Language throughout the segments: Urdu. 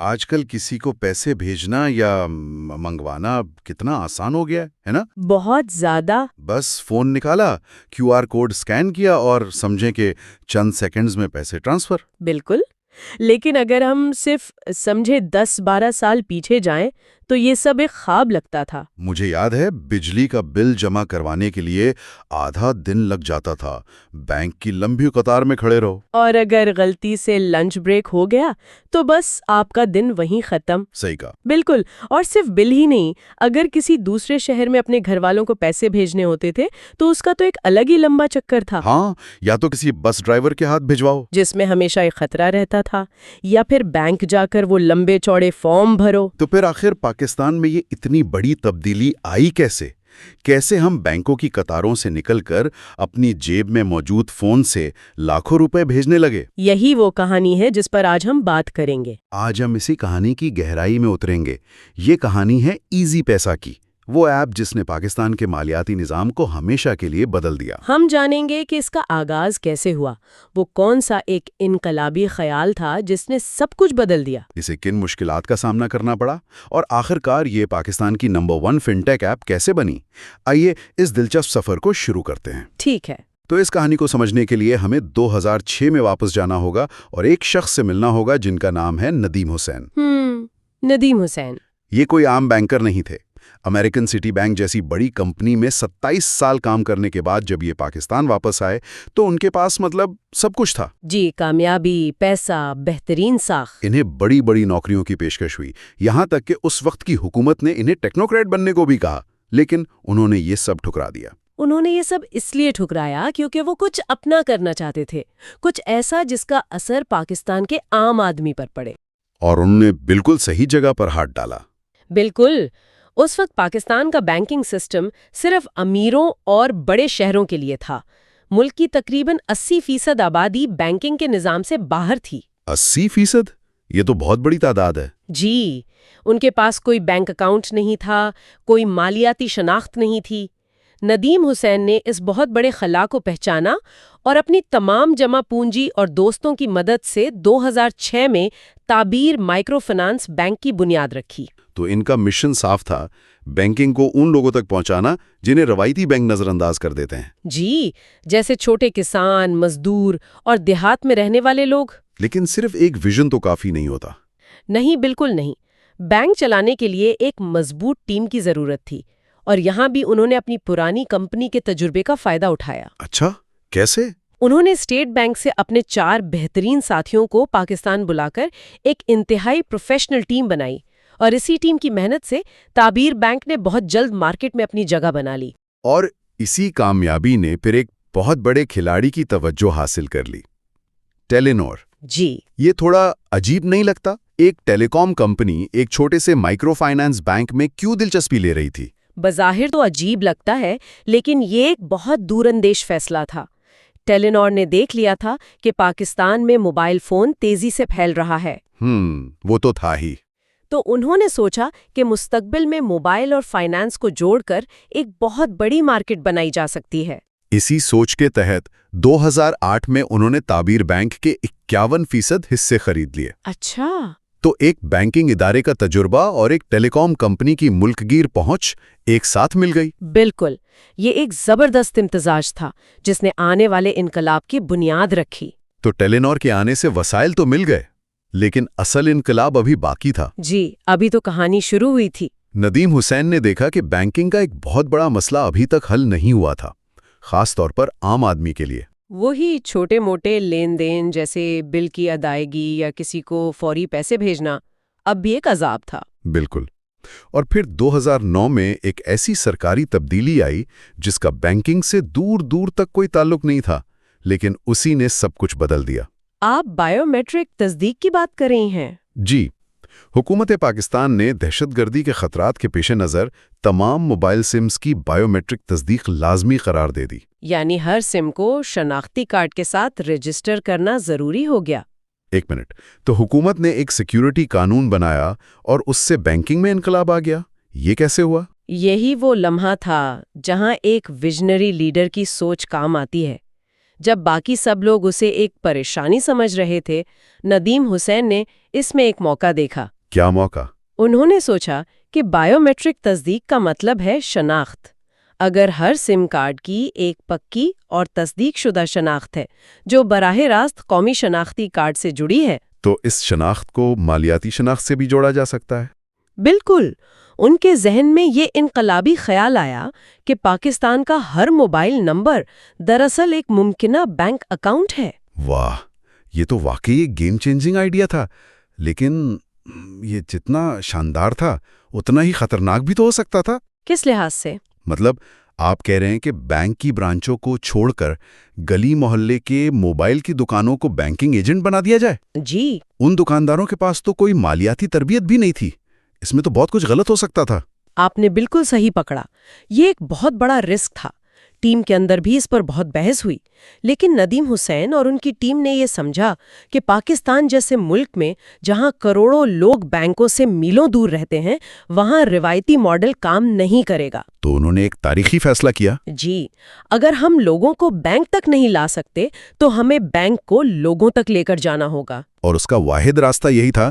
آج کل کسی کو پیسے بھیجنا یا منگوانا کتنا آسان ہو گیا ہے نا؟ بہت زیادہ۔ بس فون نکالا، کیو آر کوڈ سکین کیا اور سمجھیں کہ چند سیکنڈز میں پیسے ٹرانسفر۔ بالکل، لیکن اگر ہم صرف سمجھے 10-12 سال پیچھے جائیں تو یہ سب ایک خواب لگتا تھا۔ مجھے یاد ہے بجلی کا بل جمع کروانے کے لیے آدھا دن لگ جاتا تھا، بینک کی لمبی قطار میں کھڑے رہو۔ اور اگر غلطی سے لنچ بریک ہو گیا تو بس آپ کا دن وہیں ختم۔ صحیح کہا۔ بالکل، اور صرف بل ہی نہیں، اگر کسی دوسرے شہر میں اپنے گھر والوں کو پیسے بھیجنے ہوتے تھے تو اس کا تو ایک الگ ہی لمبا چکر تھا۔ ہاں، یا تو کسی بس ڈرائیور کے ہاتھ بھجواؤ جس میں ہمیشہ ایک خطرہ رہتا تھا، یا پھر بینک جا کر وہ لمبے چوڑے فارم بھرو۔ تو پھر آخر پاکستان میں یہ اتنی بڑی تبدیلی آئی کیسے ہم بینکوں کی قطاروں سے نکل کر اپنی جیب میں موجود فون سے لاکھوں روپے بھیجنے لگے؟ یہی وہ کہانی ہے جس پر آج ہم بات کریں گے۔ آج ہم اسی کہانی کی گہرائی میں اتریں گے۔ یہ کہانی ہے ایزی پیسہ کی، وہ ایپ جس نے پاکستان کے مالیاتی نظام کو ہمیشہ کے لیے بدل دیا۔ ہم جانیں گے کہ اس کا آغاز کیسے ہوا، وہ کون سا ایک انقلابی خیال تھا جس نے سب کچھ بدل دیا، اسے کن مشکلات کا سامنا کرنا پڑا، اور آخرکار یہ پاکستان کی نمبر 1 فن ٹیک ایپ کیسے بنی۔ آئیے اس دلچسپ سفر کو شروع کرتے ہیں۔ ٹھیک ہے۔ تو اس کہانی کو سمجھنے کے لیے ہمیں 2006 میں واپس جانا ہوگا اور ایک شخص سے ملنا ہوگا جن کا نام ہے ندیم حسین۔ ندیم حسین۔ یہ کوئی عام بینکر نہیں تھے۔ امریکن سٹی بینک جیسی بڑی کمپنی میں 27 سال کام کرنے کے بعد جب یہ پاکستان واپس آئے تو ان کے پاس سب کچھ تھا۔ جی، کامیابی، پیسہ، بہترین ساکھ۔ انہیں بڑی بڑی نوکریوں کی پیشکش ہوئی، یہاں تک کہ اس وقت کی حکومت نے انہیں ٹیکنوکریٹ بننے کو بھی کہا، لیکن انہوں نے یہ سب ٹھکرا دیا۔ انہوں نے یہ سب اس لیے ٹھکرایا کیونکہ وہ کچھ اپنا کرنا چاہتے تھے، کچھ ایسا جس کا اثر پاکستان کے عام آدمی پر پڑے۔ اور انہوں نے بالکل صحیح جگہ پر ہاتھ ڈالا۔ بالکل۔ اس وقت پاکستان کا بینکنگ سسٹم صرف امیروں اور بڑے شہروں کے لیے تھا۔ ملک کی تقریباً 80% آبادی بینکنگ کے نظام سے باہر تھی۔ 80%؟ یہ تو بہت بڑی تعداد ہے۔ جی، ان کے پاس کوئی بینک اکاؤنٹ نہیں تھا، کوئی مالیاتی شناخت نہیں تھی۔ ندیم حسین نے اس بہت بڑے خلا کو پہچانا اور اپنی تمام جمع پونجی اور دوستوں کی مدد سے 2006 میں تعبیر مائکرو فنانس بینک کی بنیاد رکھی۔ تو ان کا مشن صاف تھا، بینکنگ کو ان لوگوں تک پہنچانا جنہیں روایتی بینک نظر انداز کر دیتے ہیں۔ جی، جیسے چھوٹے کسان، مزدور اور دیہات میں رہنے والے لوگ۔ لیکن صرف ایک ویژن تو کافی نہیں ہوتا۔ نہیں، بالکل نہیں۔ بینک چلانے کے لیے ایک مضبوط ٹیم کی ضرورت تھی، اور یہاں بھی انہوں نے اپنی پرانی کمپنی کے تجربے کا فائدہ اٹھایا۔ اچھا، کیسے؟ انہوں نے اسٹیٹ بینک سے اپنے 4 بہترین ساتھیوں کو پاکستان بلا کر ایک انتہائی پروفیشنل ٹیم بنائی، اور اسی ٹیم کی محنت سے تعبیر بینک نے بہت جلد مارکیٹ میں اپنی جگہ بنا لی۔ اور اسی کامیابی نے پھر ایک بہت بڑے کھلاڑی کی توجہ حاصل کر لی، ٹیلی نور۔ جی، یہ تھوڑا عجیب نہیں لگتا؟ ایک ٹیلی کام کمپنی ایک چھوٹے سے مائکرو فائنانس بینک میں کیوں دلچسپی لے رہی تھی؟ بظاہر تو عجیب لگتا ہے، لیکن یہ ایک بہت دور اندیش فیصلہ تھا۔ ٹیلی نور نے دیکھ لیا تھا کہ پاکستان میں موبائل فون تیزی سے پھیل رہا ہے۔ وہ تو تھا ہی۔ تو انہوں نے سوچا کہ مستقبل میں موبائل اور فائنانس کو جوڑ کر ایک بہت بڑی مارکیٹ بنائی جا سکتی ہے۔ اسی سوچ کے تحت 2008 میں انہوں نے تعبیر بینک کے 51% حصے خرید لیے۔ اچھا۔ تو ایک بینکنگ ادارے کا تجربہ اور ایک ٹیلی کام کمپنی کی ملک گیر پہنچ ایک ساتھ مل گئی۔ بالکل، یہ ایک زبردست امتزاج تھا جس نے آنے والے انقلاب کی بنیاد رکھی۔ تو ٹیلی نور کے آنے سے وسائل تو مل گئے، لیکن اصل انقلاب ابھی باقی تھا۔ جی، ابھی تو کہانی شروع ہوئی تھی۔ ندیم حسین نے دیکھا کہ بینکنگ کا ایک بہت بڑا مسئلہ ابھی تک حل نہیں ہوا تھا، خاص طور پر عام آدمی کے لیے۔ وہی چھوٹے موٹے لین دین جیسے بل کی ادائیگی یا کسی کو فوری پیسے بھیجنا اب بھی ایک عذاب تھا۔ بالکل۔ اور پھر 2009 میں ایک ایسی سرکاری تبدیلی آئی جس کا بینکنگ سے دور دور تک کوئی تعلق نہیں تھا، لیکن اسی نے سب کچھ بدل دیا۔ آپ بائیو میٹرک تصدیق کی بات کر رہی ہیں؟ جی، حکومت پاکستان نے دہشت گردی کے خطرات کے پیش نظر تمام موبائل سمز کی بائیو میٹرک تصدیق لازمی قرار دے دی۔ یعنی ہر سم کو شناختی کارڈ کے ساتھ رجسٹر کرنا ضروری ہو گیا۔ ایک منٹ، تو حکومت نے ایک سیکیورٹی قانون بنایا اور اس سے بینکنگ میں انقلاب آ گیا؟ یہ کیسے ہوا؟ یہی وہ لمحہ تھا جہاں ایک ویژنری لیڈر کی سوچ کام آتی ہے۔ جب باقی سب لوگ اسے ایک پریشانی سمجھ رہے تھے، ندیم حسین نے اس میں ایک موقع دیکھا۔ کیا موقع؟ انہوں نے سوچا کہ بائیو میٹرک تصدیق کا مطلب ہے شناخت۔ اگر ہر سم کارڈ کی ایک پکی اور تصدیق شدہ شناخت ہے جو براہ راست قومی شناختی کارڈ سے جڑی ہے، تو اس شناخت کو مالیاتی شناخت سے بھی جوڑا جا سکتا ہے؟ بالکل۔ ان کے ذہن میں یہ انقلابی خیال آیا کہ پاکستان کا ہر موبائل نمبر دراصل ایک ممکنہ بینک اکاؤنٹ ہے۔ واہ، یہ تو واقعی ایک گیم چینجنگ آئیڈیا تھا، لیکن یہ جتنا شاندار تھا اتنا ہی خطرناک بھی تو ہو سکتا تھا۔ کس لحاظ سے؟ مطلب آپ کہہ رہے ہیں کہ بینک کی برانچوں کو چھوڑ کر گلی محلے کے موبائل کی دکانوں کو بینکنگ ایجنٹ بنا دیا جائے؟ جی۔ ان دکانداروں کے پاس تو کوئی مالیاتی تربیت بھی نہیں تھی، اس میں تو بہت کچھ غلط ہو سکتا تھا۔ آپ نے بالکل صحیح پکڑا، یہ ایک بہت بڑا رسک تھا۔ ٹیم کے اندر بھی اس پر بہت بحث ہوئی، لیکن ندیم حسین اور ان کی ٹیم نے یہ سمجھا کہ پاکستان جیسے ملک میں جہاں کروڑوں لوگ بینکوں سے میلوں دور رہتے ہیں، وہاں روایتی ماڈل کام نہیں کرے گا۔ تو انہوں نے ایک تاریخی فیصلہ کیا۔ جی، اگر ہم لوگوں کو بینک تک نہیں لا سکتے تو ہمیں بینک کو لوگوں تک لے کر جانا ہوگا۔ اور اس کا واحد راستہ یہی تھا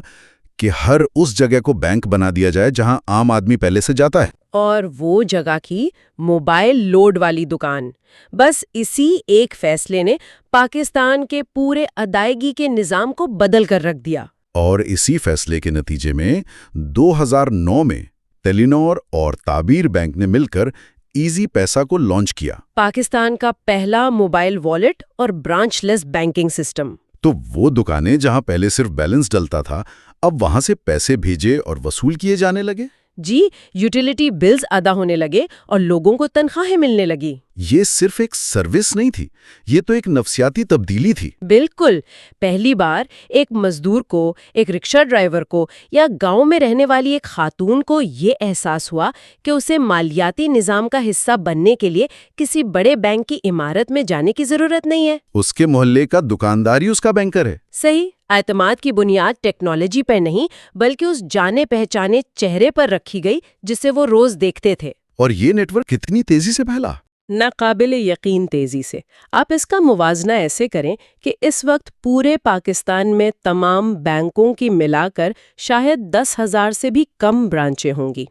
کہ ہر اس جگہ کو بینک بنا دیا جائے جہاں عام آدمی پہلے سے جاتا ہے۔ اور وہ جگہ کی موبائل لوڈ والی دکان۔ بس اسی ایک فیصلے نے پاکستان کے پورے ادائیگی کے نظام کو بدل کر رکھ دیا۔ اور اسی فیصلے کے نتیجے میں 2009 میں ٹیلی نار اور تعبیر بینک نے مل کر ایزی پیسہ کو لانچ کیا۔ پاکستان کا پہلا موبائل والیٹ اور برانچ لیس بینکنگ سسٹم۔ تو وہ دکانیں جہاں پہلے صرف بیلنس ڈلتا تھا، اب وہاں سے پیسے بھیجے اور وصول کیے جانے لگے۔ جی، یوٹیلیٹی بلز ادا ہونے لگے اور لوگوں کو تنخواہیں ملنے لگی۔ یہ صرف ایک سروس نہیں تھی، یہ تو ایک نفسیاتی تبدیلی تھی۔ بالکل، پہلی بار ایک مزدور کو، ایک رکشہ ڈرائیور کو یا گاؤں میں رہنے والی ایک خاتون کو یہ احساس ہوا کہ اسے مالیاتی نظام کا حصہ بننے کے لیے کسی بڑے بینک کی عمارت میں جانے کی ضرورت نہیں ہے۔ اس کے محلے کا دکاندار ہی اس کا بینکر ہے۔ صحیح، اعتماد کی بنیاد ٹیکنالوجی پر نہیں بلکہ اس جانے پہچانے چہرے پر رکھی گئی جسے وہ روز دیکھتے تھے۔ اور یہ نیٹ ورک کتنی تیزی سے پھیلا؟ ناقابل یقین تیزی سے۔ آپ اس کا موازنہ ایسے کریں کہ اس وقت پورے پاکستان میں تمام بینکوں کی ملا کر شاید 10,000 سے بھی کم برانچیں ہوں گی۔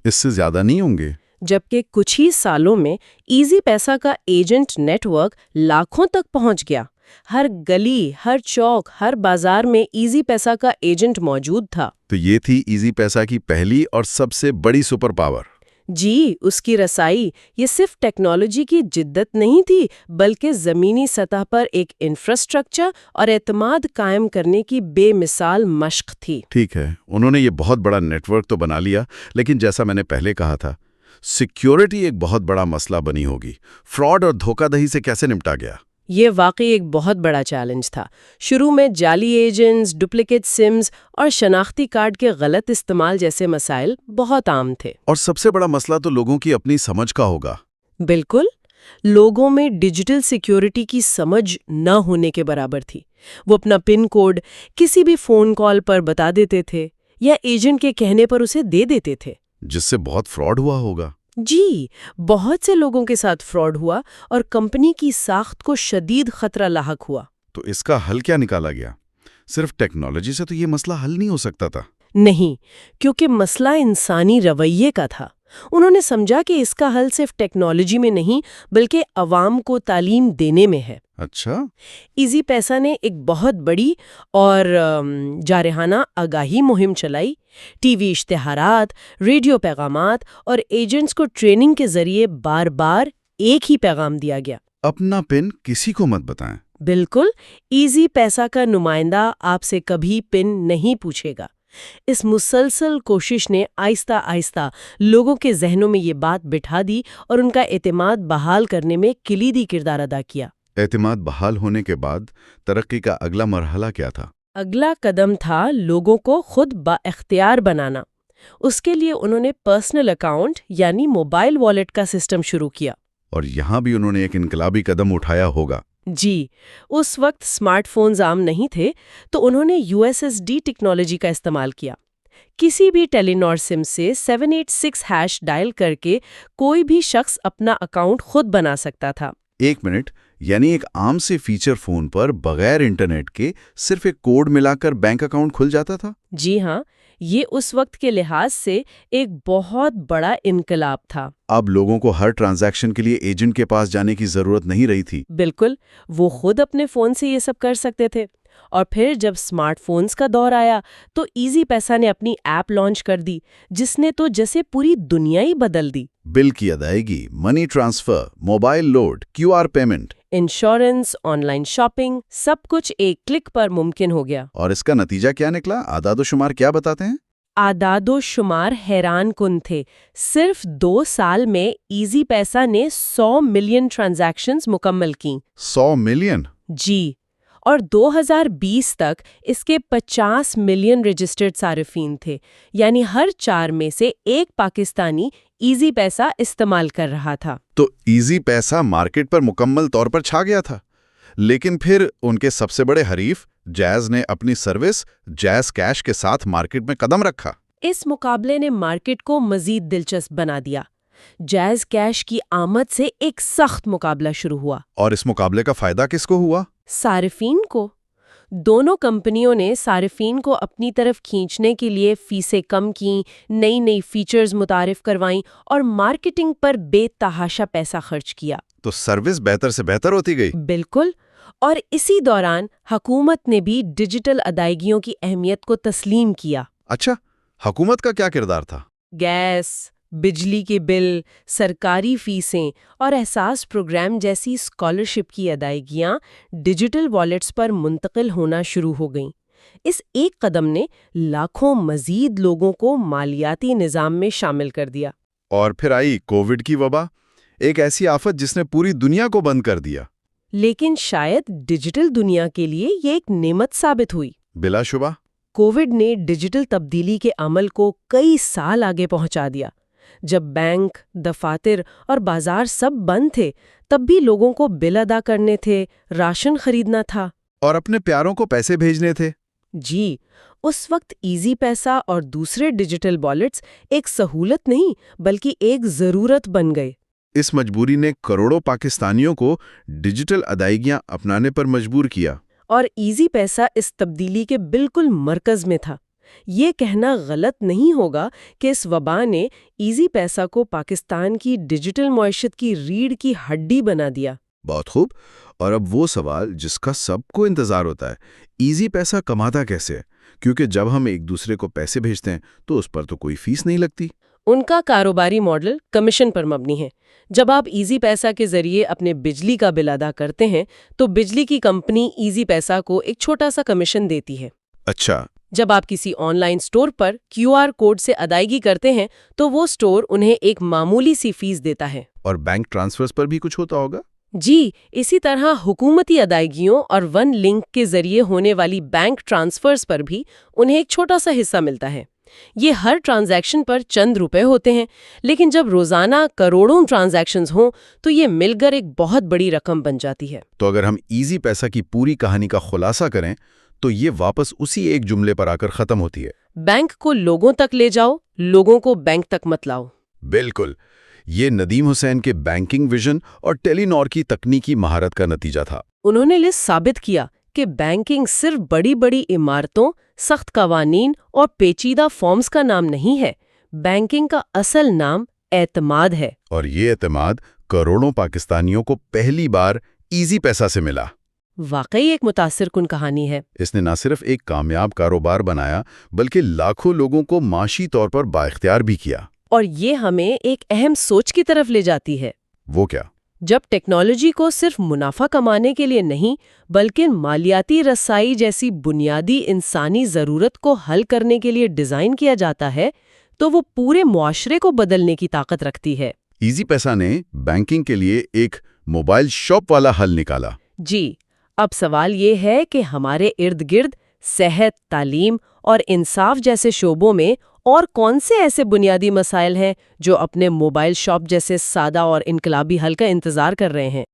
اس سے زیادہ نہیں ہوں گے۔ جبکہ کچھ ہی سالوں میں ایزی پیسہ کا ایجنٹ نیٹ ورک لاکھوں تک پہنچ گیا۔ ہر گلی، ہر چوک، ہر بازار میں ایزی پیسہ کا ایجنٹ موجود تھا۔ تو یہ تھی ایزی پیسہ کی پہلی اور سب سے بڑی سپر پاور۔ جی، اس کی رسائی یہ صرف ٹیکنالوجی کی جدت نہیں تھی بلکہ زمینی سطح پر ایک انفراسٹرکچر اور اعتماد قائم کرنے کی بے مثال مشق تھی۔ ٹھیک ہے، انہوں نے یہ بہت بڑا نیٹ ورک تو بنا لیا، لیکن جیسا میں نے پہلے کہا تھا، سیکیورٹی ایک بہت بڑا مسئلہ بنی ہوگی۔ فراڈ اور دھوکہ دہی سے کیسے نمٹا گیا؟ یہ واقعی ایک بہت بڑا چیلنج تھا۔ شروع میں جعلی ایجنٹس، ڈپلیکیٹ سمز اور شناختی کارڈ کے غلط استعمال جیسے مسائل بہت عام تھے۔ اور سب سے بڑا مسئلہ تو لوگوں کی اپنی سمجھ کا ہوگا۔ بالکل، لوگوں میں ڈیجیٹل سیکیورٹی کی سمجھ نہ ہونے کے برابر تھی۔ وہ اپنا پن کوڈ کسی بھی فون کال پر بتا دیتے تھے یا ایجنٹ کے کہنے پر اسے دے دیتے تھے، جس سے بہت فراڈ ہوا ہوگا۔ جی، بہت سے لوگوں کے ساتھ فراڈ ہوا اور کمپنی کی ساخت کو شدید خطرہ لاحق ہوا۔ تو اس کا حل کیا نکالا گیا؟ صرف ٹیکنالوجی سے تو یہ مسئلہ حل نہیں ہو سکتا تھا۔ نہیں، کیونکہ مسئلہ انسانی رویے کا تھا۔ انہوں نے سمجھا کہ اس کا حل صرف ٹیکنالوجی میں نہیں بلکہ عوام کو تعلیم دینے میں ہے۔ اچھا، ایزی پیسہ نے ایک بہت بڑی اور جارحانہ آگاہی مہم چلائی۔ ٹی وی اشتہارات، ریڈیو پیغامات اور ایجنٹس کو ٹریننگ کے ذریعے بار بار ایک ہی پیغام دیا گیا: اپنا پن کسی کو مت بتائیں۔ بالکل، ایزی پیسہ کا نمائندہ آپ سے کبھی پن نہیں پوچھے گا۔ اس مسلسل کوشش نے آہستہ آہستہ لوگوں کے ذہنوں میں یہ بات بٹھا دی اور ان کا اعتماد بحال کرنے میں کلیدی کردار ادا کیا۔ اعتماد بحال ہونے کے بعد ترقی کا اگلا مرحلہ کیا تھا؟ اگلا قدم تھا لوگوں کو خود بااختیار بنانا۔ اس کے لیے انہوں نے پرسنل اکاؤنٹ یعنی موبائل والیٹ کا سسٹم شروع کیا۔ اور یہاں بھی انہوں نے ایک انقلابی قدم اٹھایا ہوگا۔ جی، اس وقت اسمارٹ فونز عام نہیں تھے تو انہوں نے USSD ٹیکنالوجی کا استعمال کیا۔ کسی بھی ٹیلی نار سم سے 786 # ڈائل کر کے کوئی بھی شخص اپنا اکاؤنٹ خود بنا سکتا تھا۔ ایک منٹ، یعنی ایک عام سے فیچر فون پر بغیر انٹرنیٹ کے صرف ایک کوڈ ملا کر بینک اکاؤنٹ کھل جاتا تھا؟ جی ہاں، یہ اس وقت کے لحاظ سے ایک بہت بڑا انقلاب تھا۔ اب لوگوں کو ہر ٹرانزیکشن کے لیے ایجنٹ کے پاس جانے کی ضرورت نہیں رہی تھی۔ بالکل، وہ خود اپنے فون سے یہ سب کر سکتے تھے۔ اور پھر جب سمارٹ فونز کا دور آیا تو ایزی پیسہ نے اپنی ایپ لانچ کر دی، جس نے تو جیسے پوری دنیا ہی بدل دی۔ بل کی ادائیگی، money transfer, mobile load, QR payment, insurance, online shopping, سب کچھ ایک کلک پر ممکن ہو گیا۔ اور اس کا نتیجہ کیا نکلا؟ اعداد و شمار کیا بتاتے ہیں؟ اعداد و شمار حیران کن تھے۔ صرف 2 سال میں ایزی پیسہ نے 100 ملین ٹرانزیکشنز مکمل کیں۔ 100 ملین؟ جی، اور 2020 تک اس کے 50 ملین رجسٹرڈ صارفین تھے، یعنی ہر 4 میں سے ایک پاکستانی ایزی پیسہ استعمال کر رہا تھا۔ تو ایزی پیسہ مارکیٹ پر مکمل طور پر چھا گیا تھا۔ لیکن پھر ان کے سب سے بڑے حریف جیز نے اپنی سروس جیز کیش کے ساتھ مارکیٹ میں قدم رکھا۔ اس مقابلے نے مارکیٹ کو مزید دلچسپ بنا دیا۔ جیز کیش کی آمد سے ایک سخت مقابلہ شروع ہوا۔ اور اس مقابلے کا فائدہ کس کو ہوا؟ صارفین کو۔ دونوں کمپنیوں نے صارفین کو اپنی طرف کھینچنے کے لیے فیسیں کم کیں، نئی فیچرز متعارف کروائیں اور مارکیٹنگ پر بے تحاشا پیسہ خرچ کیا۔ تو سروس بہتر سے بہتر ہوتی گئی۔ بالکل، اور اسی دوران حکومت نے بھی ڈیجیٹل ادائیگیوں کی اہمیت کو تسلیم کیا۔ اچھا، حکومت کا کیا کردار تھا؟ گیس، بجلی کے بل، سرکاری فیسیں اور احساس پروگرام جیسی اسکالرشپ کی ادائیگیاں ڈیجیٹل والیٹس پر منتقل ہونا شروع ہو گئیں۔ اس ایک قدم نے لاکھوں مزید لوگوں کو مالیاتی نظام میں شامل کر دیا۔ اور پھر آئی کووڈ کی وبا، ایک ایسی آفت جس نے پوری دنیا کو بند کر دیا۔ لیکن شاید ڈیجیٹل دنیا کے لیے یہ ایک نعمت ثابت ہوئی۔ بلا شبہ۔ کووڈ نے ڈیجیٹل تبدیلی کے عمل کو کئی سال آگے پہنچا دیا۔ جب بینک، دفاتر اور بازار سب بند تھے، تب بھی لوگوں کو بل ادا کرنے تھے، راشن خریدنا تھا اور اپنے پیاروں کو پیسے بھیجنے تھے۔ جی، اس وقت ایزی پیسہ اور دوسرے ڈیجیٹل والیٹس ایک سہولت نہیں بلکہ ایک ضرورت بن گئے۔ اس مجبوری نے کروڑوں پاکستانیوں کو ڈیجیٹل ادائیگیاں اپنانے پر مجبور کیا۔ اور ایزی پیسہ اس تبدیلی کے بالکل مرکز میں تھا۔ یہ کہنا غلط نہیں ہوگا کہ اس وبا نے ایزی پیسہ کو پاکستان کی ڈیجیٹل معیشت کی ریڑھ کی ہڈی بنا دیا۔ بہت خوب۔ اور اب وہ سوال جس کا سب کو انتظار ہوتا ہے، ایزی پیسہ کماتا کیسے؟ کیونکہ جب ہم ایک دوسرے کو پیسے بھیجتے ہیں تو اس پر تو کوئی فیس نہیں لگتی۔ ان کا کاروباری ماڈل کمیشن پر مبنی ہے۔ جب آپ ایزی پیسہ کے ذریعے اپنے بجلی کا بل ادا کرتے ہیں تو بجلی کی کمپنی ایزی پیسہ کو ایک چھوٹا سا کمیشن دیتی ہے۔ اچھا۔ جب آپ کسی آن لائن سٹور پر QR کوڈ سے ادائیگی کرتے ہیں تو وہ سٹور انہیں ایک معمولی سی فیس دیتا ہے۔ اور بینک ٹرانسفرز پر بھی کچھ ہوتا ہوگا؟ جی، اسی طرح حکومتی ادائیگیوں اور ون لنک کے ذریعے ہونے والی بینک ٹرانسفرز پر بھی انہیں ایک چھوٹا سا حصہ ملتا ہے۔ یہ ہر ٹرانزیکشن پر چند روپے ہوتے ہیں، لیکن جب روزانہ کروڑوں ٹرانزیکشنز ہوں تو یہ مل کر ایک بہت بڑی رقم بن جاتی ہے۔ تو اگر ہم ایزی پیسہ کی پوری کہانی کا خلاصہ کریں تو یہ واپس اسی ایک جملے پر آ کر ختم ہوتی ہے: بینک کو لوگوں تک لے جاؤ، لوگوں کو بینک تک مت لاؤ۔ بالکل، یہ ندیم حسین کے بینکنگ ویژن اور ٹیلی نار کی تکنیکی مہارت کا نتیجہ تھا۔ انہوں نے ثابت کیا کہ بینکنگ صرف بڑی بڑی عمارتوں، سخت قوانین اور پیچیدہ فارمز کا نام نہیں ہے۔ بینکنگ کا اصل نام اعتماد ہے۔ اور یہ اعتماد کروڑوں پاکستانیوں کو پہلی بار ایزی پیسہ سے ملا۔ واقعی ایک متاثر کن کہانی ہے۔ اس نے نہ صرف ایک کامیاب کاروبار بنایا بلکہ لاکھوں لوگوں کو معاشی طور پر بااختیار بھی کیا۔ اور یہ ہمیں ایک اہم سوچ کی طرف لے جاتی ہے۔ وہ کیا؟ جب ٹیکنالوجی کو صرف منافع کمانے کے لیے نہیں بلکہ مالیاتی رسائی جیسی بنیادی انسانی ضرورت کو حل کرنے کے لیے ڈیزائن کیا جاتا ہے تو وہ پورے معاشرے کو بدلنے کی طاقت رکھتی ہے۔ ایزی پیسہ نے بینکنگ کے لیے ایک موبائل شاپ والا حل نکالا۔ جی، اب سوال یہ ہے کہ ہمارے ارد گرد صحت، تعلیم اور انصاف جیسے شعبوں میں اور کون سے ایسے بنیادی مسائل ہیں جو اپنے موبائل شاپ جیسے سادہ اور انقلابی حل کا انتظار کر رہے ہیں؟